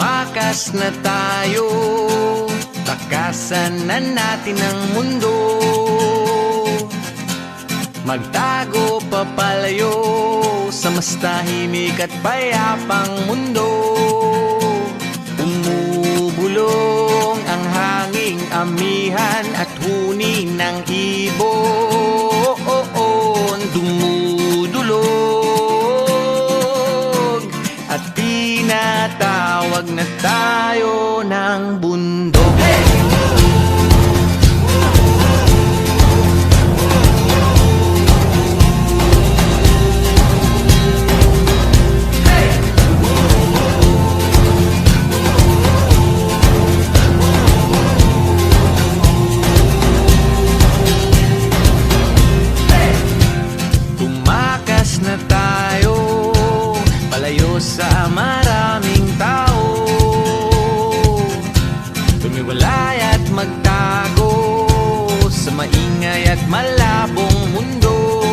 Tumakas na tayo, takasan na natin ang mundo. Magtago papalayo sa mas tahimik at payapang mundo. Umubulong ang hanging amihan at huni ng ibon. Dumudulog at tinatawag na tayo ng bundok. Tumakas na tayo, palayo sa maraming tao. Tumiwalay at magtago sa maingay at malabong mundo.